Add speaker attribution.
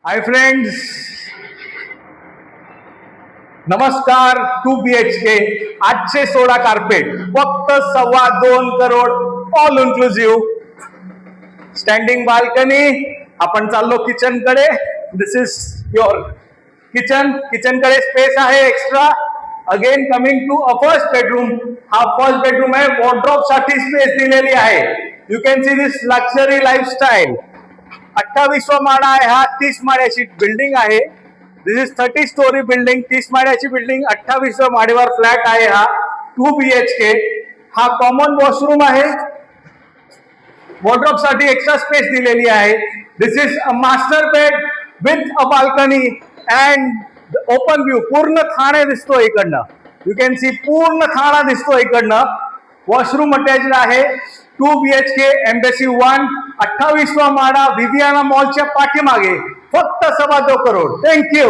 Speaker 1: Hi friends, नमस्कार. 2 BHK 816 carpet, फक्त 2.25 crore, all inclusive. Standing balcony. आपण चाललो किचन कडे. This is your kitchen. Kitchen कडे स्पेस आहे extra. Again coming to a first bedroom. हा फर्स्ट बेडरूम आहे. वॉर्डरोब साठी स्पेस दिलेली आहे. You can see this luxury lifestyle. 28वा माळा आहे हा. 30 माळ्याची बिल्डिंग आहे. This is 30 story building. 30 माळ्याची बिल्डिंग, 28व्या माळेवर फ्लॅट आहे हा. 2 BHK. हा कॉमन वॉशरूम आहे. वॉर्डरोब साठी एक्स्ट्रा स्पेस दिलेली आहे. This is a master bed with a balcony and open view. पूर्ण ठाणे दिसतो इकडनं. यू कॅन सी पूर्ण ठाणा दिसतो इकडनं. वॉशरूम अटॅच्ड आहे. 2 BHK एम्बेसी 1. 28वा माळा, विवियाना मॉलच्या पाठीमागे. फक्त 2.25 करोड. थँक्यू.